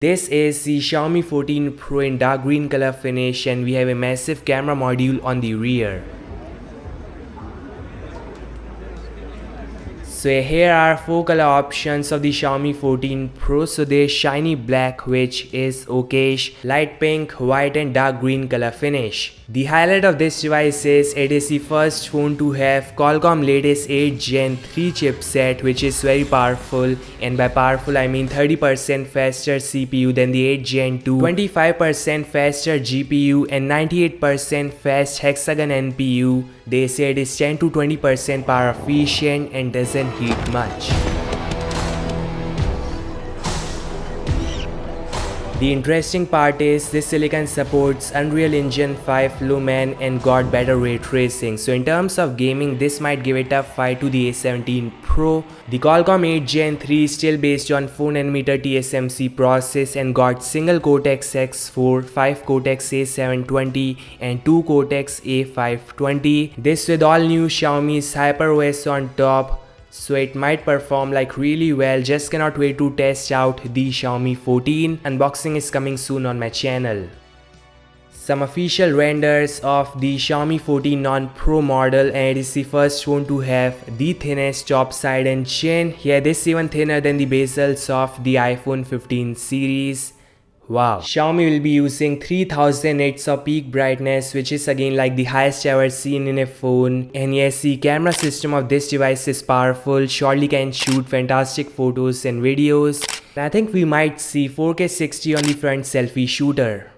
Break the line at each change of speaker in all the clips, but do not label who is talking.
This is the Xiaomi 14 Pro in dark green color finish, and we have a massive camera module on the rear. So here are 4 color options of the Xiaomi 14 Pro. So there's shiny black, which is okayish, light pink, white and dark green color finish. The highlight of this device is it is the first phone to have Qualcomm latest 8 Gen 3 chipset, which is very powerful, and by powerful I mean 30% faster CPU than the 8 Gen 2, 25% faster GPU and 98% fast hexagon NPU. They say it is 10 to 20% power efficient and doesn't heat much. The interesting part is this silicon supports Unreal Engine 5 Lumen and got better ray tracing. So in terms of gaming, this might give a tough fight to the A17 Pro. The Qualcomm 8 Gen 3 is still based on 4nm TSMC process and got single Cortex X4, 5 Cortex A720 and 2 Cortex A520. This with all new Xiaomi's HyperOS on top. So it might perform like really well. Just cannot wait to test out the Xiaomi 14. Unboxing is coming soon on my channel. Some official renders of the Xiaomi 14 non-Pro model, and it is the first phone to have the thinnest top side and chin. Yeah, this is even thinner than the bezels of the iPhone 15 series. Wow. Xiaomi will be using 3000 nits of peak brightness, which is again like the highest ever seen in a phone. And yes, the camera system of this device is powerful, surely can shoot fantastic photos and videos. And I think we might see 4K 60 on the front selfie shooter.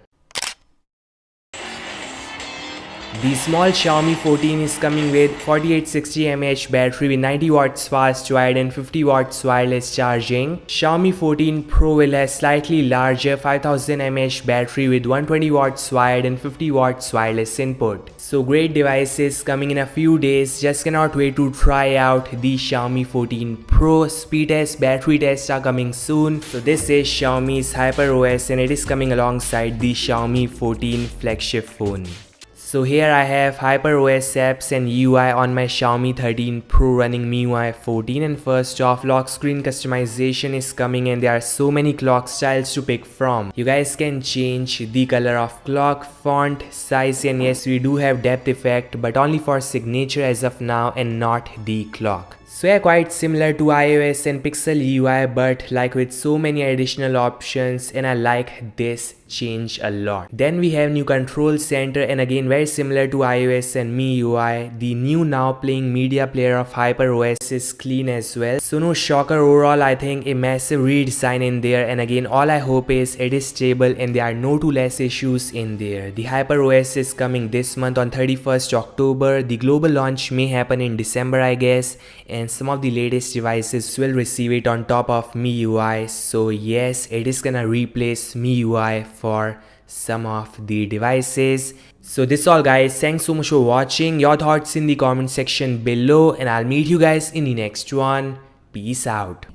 The small Xiaomi 14 is coming with 4860 mAh battery with 90 watts fast wide and 50 watts wireless charging. Xiaomi 14 Pro will have slightly larger 5000 mAh battery with 120 watts wired and 50 watts wireless input. So great devices coming in a few days. Just cannot wait to try out the Xiaomi 14 Pro. Speed test, battery tests are coming soon. So this is Xiaomi's HyperOS and it is coming alongside the Xiaomi 14 flagship phone. So here I have HyperOS apps and UI on my Xiaomi 13 Pro running MIUI 14, and first off, lock screen customization is coming and there are so many clock styles to pick from. You guys can change the color of clock, font, size, and yes, we do have depth effect but only for signature as of now and not the clock. So yeah, quite similar to iOS and Pixel UI, but like with so many additional options, and I like this change a lot. Then we have new control center, and again very similar to iOS and MIUI. The new now playing media player of HyperOS is clean as well. So no shocker overall. I think a massive redesign in there, and again all I hope is it is stable and there are no too less issues in there. The HyperOS is coming this month on 31st October. The global launch may happen in December I guess, and some of the latest devices will receive it on top of MIUI. So yes, it is gonna replace MIUI for some of the devices. So this is all guys, thanks so much for watching. Your thoughts in the comment section below, and I'll meet you guys in the next one. Peace out.